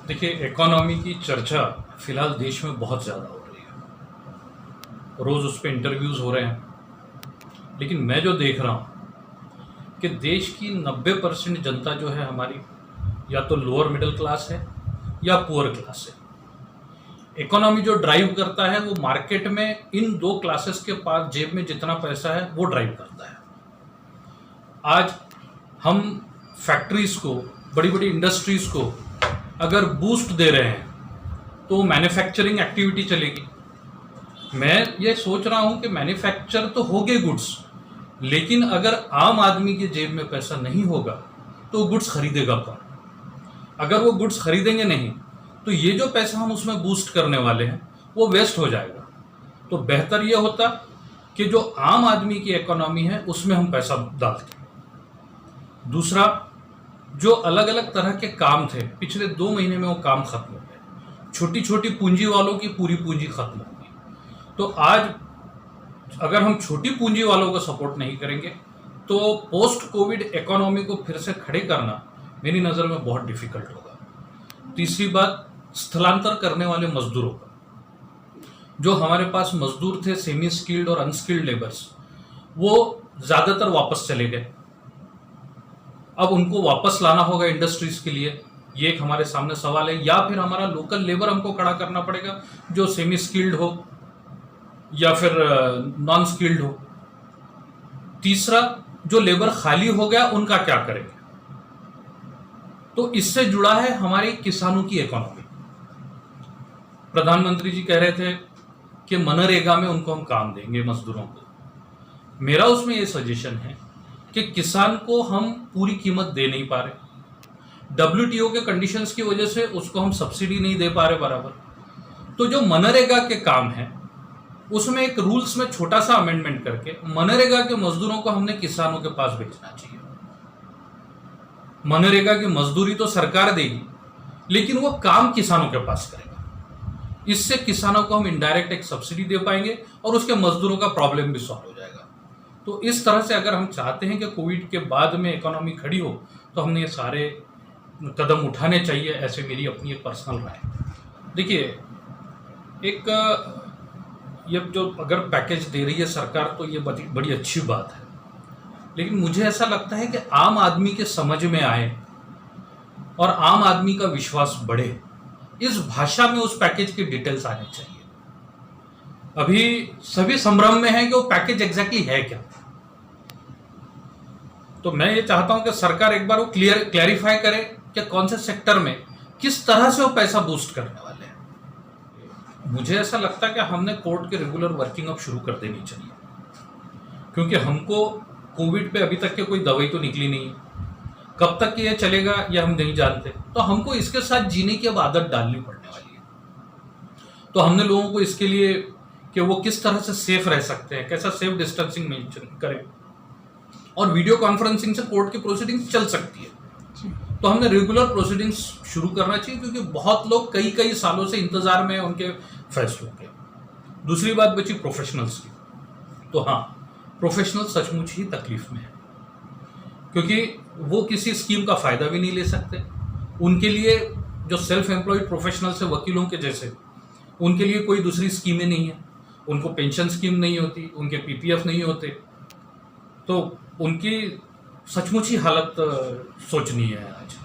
देखिए, इकोनॉमी की चर्चा फिलहाल देश में बहुत ज़्यादा हो रही है। रोज़ उस पे इंटरव्यूज़ हो रहे हैं। लेकिन मैं जो देख रहा हूँ कि देश की 90% जनता जो है हमारी, या तो लोअर मिडिल क्लास है या पुअर क्लास है। इकोनॉमी जो ड्राइव करता है वो मार्केट में इन दो क्लासेस के पास जेब में जितना पैसा है वो ड्राइव करता है। आज हम फैक्ट्रीज को, बड़ी बड़ी इंडस्ट्रीज को अगर बूस्ट दे रहे हैं तो मैन्युफैक्चरिंग एक्टिविटी चलेगी। मैं ये सोच रहा हूं कि मैन्युफैक्चर तो हो गए गुड्स, लेकिन अगर आम आदमी के जेब में पैसा नहीं होगा तो गुड्स खरीदेगा कौन? अगर वो गुड्स खरीदेंगे नहीं तो ये जो पैसा हम उसमें बूस्ट करने वाले हैं वो वेस्ट हो जाएगा। तो बेहतर ये होता कि जो आम आदमी की इकोनॉमी है उसमें हम पैसा डालते। दूसरा, जो अलग अलग तरह के काम थे पिछले 2 महीने में वो काम खत्म हो गए। छोटी छोटी पूंजी वालों की पूरी पूंजी खत्म हो गई। तो आज अगर हम छोटी पूंजी वालों को सपोर्ट नहीं करेंगे तो पोस्ट कोविड इकोनॉमी को फिर से खड़े करना मेरी नज़र में बहुत डिफिकल्ट होगा। तीसरी बात, स्थलांतर करने वाले मजदूरों का, जो हमारे पास मजदूर थे सेमी स्किल्ड और अनस्किल्ड लेबर्स, वो ज़्यादातर वापस चले गए। अब उनको वापस लाना होगा इंडस्ट्रीज के लिए, ये एक हमारे सामने सवाल है। या फिर हमारा लोकल लेबर हमको खड़ा करना पड़ेगा जो सेमी स्किल्ड हो या फिर नॉन स्किल्ड हो। तीसरा, जो लेबर खाली हो गया उनका क्या करेंगे? तो इससे जुड़ा है हमारी किसानों की इकोनॉमी। प्रधानमंत्री जी कह रहे थे कि मनरेगा में उनको हम काम देंगे मजदूरों को। मेरा उसमें ये सजेशन है कि किसान को हम पूरी कीमत दे नहीं पा रहे। WTO के कंडीशंस की वजह से उसको हम सब्सिडी नहीं दे पा रहे बराबर। तो जो मनरेगा के काम है उसमें एक रूल्स में छोटा सा अमेंडमेंट करके मनरेगा के मजदूरों को हमने किसानों के पास भेजना चाहिए। मनरेगा की मजदूरी तो सरकार देगी, लेकिन वो काम किसानों के पास करेगा। इससे किसानों को हम इनडायरेक्ट एक सब्सिडी दे पाएंगे और उसके मजदूरों का प्रॉब्लम भी सॉल्व हो जाएगा। तो इस तरह से अगर हम चाहते हैं कि कोविड के बाद में इकोनॉमी खड़ी हो तो हमने ये सारे कदम उठाने चाहिए। ऐसे मेरी अपनी एक पर्सनल राय। देखिए, एक ये जो अगर पैकेज दे रही है सरकार तो ये बड़ी अच्छी बात है, लेकिन मुझे ऐसा लगता है कि आम आदमी के समझ में आए और आम आदमी का विश्वास बढ़े, इस भाषा में उस पैकेज की डिटेल्स आनी चाहिए। अभी सभी संभ्रम में है कि वो पैकेज एग्जैक्टली है क्या। तो मैं ये चाहता हूं कि सरकार एक बार वो क्लैरिफाई करे कि कौन से सेक्टर में किस तरह से वो पैसा बूस्ट करने वाले हैं। मुझे ऐसा लगता है कि हमने कोर्ट के रेगुलर वर्किंग अब शुरू कर देनी चाहिए, क्योंकि हमको कोविड पे अभी तक के कोई दवाई तो निकली नहीं है। कब तक ये चलेगा ये हम नहीं जानते। तो हमको इसके साथ जीने की अब आदत डालनी पड़ने वाली है। तो हमने लोगों को इसके लिए कि वो किस तरह से सेफ रह सकते हैं, कैसा सेफ डिस्टेंसिंग मेंटेन करें, और वीडियो कॉन्फ्रेंसिंग से कोर्ट की प्रोसीडिंग्स चल सकती है। तो हमने रेगुलर प्रोसीडिंग्स शुरू करना चाहिए, क्योंकि बहुत लोग कई सालों से इंतजार में हैं उनके फैसलों के। दूसरी बात बची प्रोफेशनल्स की। तो हाँ, प्रोफेशनल सचमुच ही तकलीफ में है, क्योंकि वो किसी स्कीम का फायदा भी नहीं ले सकते। उनके लिए जो सेल्फ एम्प्लॉयड प्रोफेशनल्स है, वकीलों के जैसे, उनके लिए कोई दूसरी स्कीमें नहीं है। उनको पेंशन स्कीम नहीं होती, उनके PPF नहीं होते। तो उनकी सचमुच ही हालत सोचनी है आज।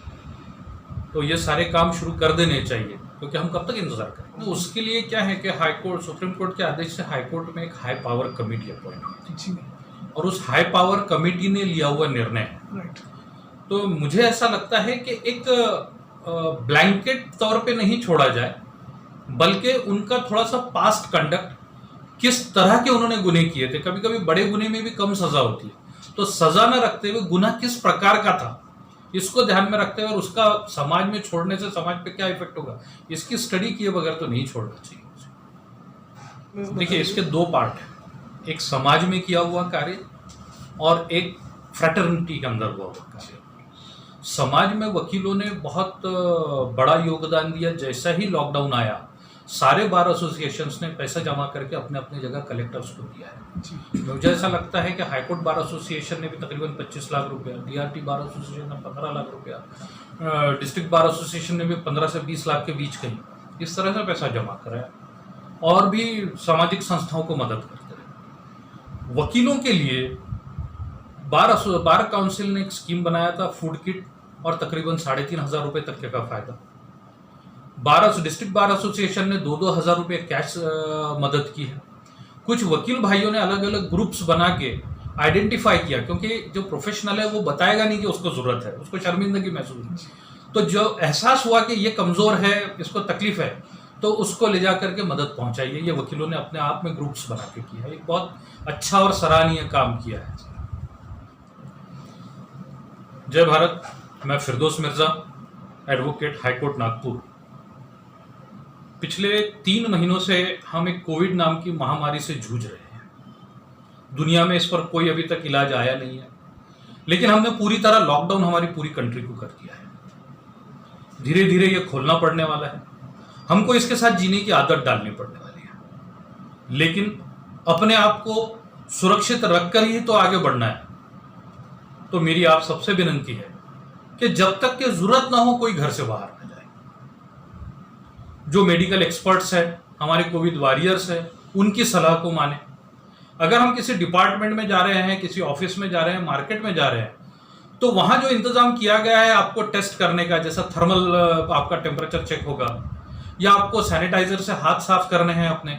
तो ये सारे काम शुरू कर देने चाहिए, क्योंकि हम कब तक इंतजार करें। तो उसके लिए क्या है कि हाई कोर्ट, सुप्रीम कोर्ट के आदेश से हाई कोर्ट में एक हाई पावर कमेटी अपॉइंट हुई, और उस हाई पावर कमेटी ने लिया हुआ निर्णय। तो मुझे ऐसा लगता है कि एक ब्लैंकेट तौर पे नहीं छोड़ा जाए, बल्कि उनका थोड़ा सा पास्ट कंडक्ट, किस तरह के उन्होंने गुनाह किए थे। कभी कभी बड़े गुनाह में भी कम सजा होती है, तो सजा न रखते हुए गुनाह किस प्रकार का था इसको ध्यान में रखते हुए, और उसका समाज में छोड़ने से समाज पे क्या इफेक्ट होगा, इसकी स्टडी किए बगैर तो नहीं छोड़ना चाहिए। देखिए, इसके 2 पार्ट हैं, एक समाज में किया हुआ कार्य और एक फ्रेटर्निटी के अंदर हुआ कार्य। समाज में वकीलों ने बहुत बड़ा योगदान दिया। जैसा ही लॉकडाउन आया सारे बार एसोसिएशंस ने पैसा जमा करके अपने अपने जगह कलेक्टर्स को दिया है। मुझे ऐसा लगता है कि हाईकोर्ट बार एसोसिएशन ने भी तकरीबन 25 लाख रुपया, डीआरटी बार एसोसिएशन ने 15 लाख रुपया, डिस्ट्रिक्ट बार एसोसिएशन ने भी 15 से 20 लाख के बीच कहीं इस तरह से पैसा जमा कराया, और भी सामाजिक संस्थाओं को मदद करते रहे। वकीलों के लिए बार काउंसिल ने एक स्कीम बनाया था, फूड किट और तकरीबन 3,500 रुपये तक का फायदा। डिस्ट्रिक्ट बार एसोसिएशन ने 2-2 हज़ार रुपये कैश मदद की है। कुछ वकील भाइयों ने अलग अलग ग्रुप्स बना के आइडेंटिफाई किया, क्योंकि जो प्रोफेशनल है वो बताएगा नहीं कि उसको जरूरत है, उसको शर्मिंदगी महसूस। तो जो एहसास हुआ कि ये कमजोर है, इसको तकलीफ है, तो उसको ले जा करके मदद पहुंचाइए। ये वकीलों ने अपने आप में ग्रुप्स बना के किया है, एक बहुत अच्छा और सराहनीय काम किया है। जय भारत। मैं फिरदौस मिर्जा, एडवोकेट, हाईकोर्ट नागपुर। पिछले 3 महीनों से हम एक कोविड नाम की महामारी से जूझ रहे हैं। दुनिया में इस पर कोई अभी तक इलाज आया नहीं है, लेकिन हमने पूरी तरह लॉकडाउन हमारी पूरी कंट्री को कर दिया है। धीरे धीरे ये खोलना पड़ने वाला है, हमको इसके साथ जीने की आदत डालनी पड़ने वाली है, लेकिन अपने आप को सुरक्षित रखकर ही तो आगे बढ़ना है। तो मेरी आप सबसे विनती है कि जब तक कि जरूरत ना हो कोई घर से बाहर न जाए। जो मेडिकल एक्सपर्ट्स हैं, हमारे कोविड वॉरियर्स हैं, उनकी सलाह को माने। अगर हम किसी डिपार्टमेंट में जा रहे हैं, किसी ऑफिस में जा रहे हैं, मार्केट में जा रहे हैं, तो वहां जो इंतजाम किया गया है आपको टेस्ट करने का, जैसा थर्मल आपका टेम्परेचर चेक होगा, या आपको सैनिटाइजर से हाथ साफ करने हैं अपने,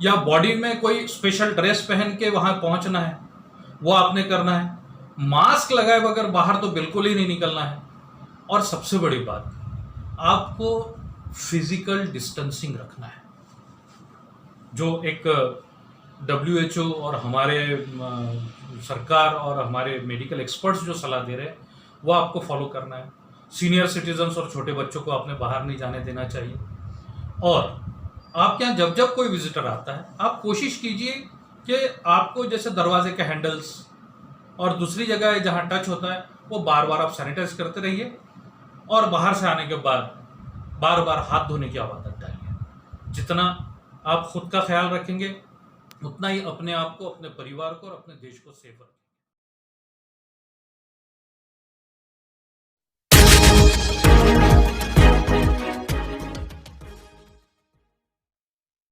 या बॉडी में कोई स्पेशल ड्रेस पहन के वहां पहुंचना है, वो आपने करना है। मास्क लगाए बगैर बाहर तो बिल्कुल ही नहीं निकलना है। और सबसे बड़ी बात, आपको फिजिकल डिस्टेंसिंग रखना है। जो एक WHO और हमारे सरकार और हमारे मेडिकल एक्सपर्ट्स जो सलाह दे रहे हैं, वो आपको फॉलो करना है। सीनियर सिटीजन्स और छोटे बच्चों को आपने बाहर नहीं जाने देना चाहिए। और आपके यहाँ जब जब कोई विजिटर आता है, आप कोशिश कीजिए कि आपको जैसे दरवाजे के हैंडल्स और दूसरी जगह जहाँ टच होता है, वो बार बार आप सैनिटाइज करते रहिए, और बाहर से आने के बाद बार बार हाथ धोने की आदत डालिए। जितना आप खुद का ख्याल रखेंगे, उतना ही अपने आप को, अपने परिवार को और अपने देश को सेफ रखेंगे।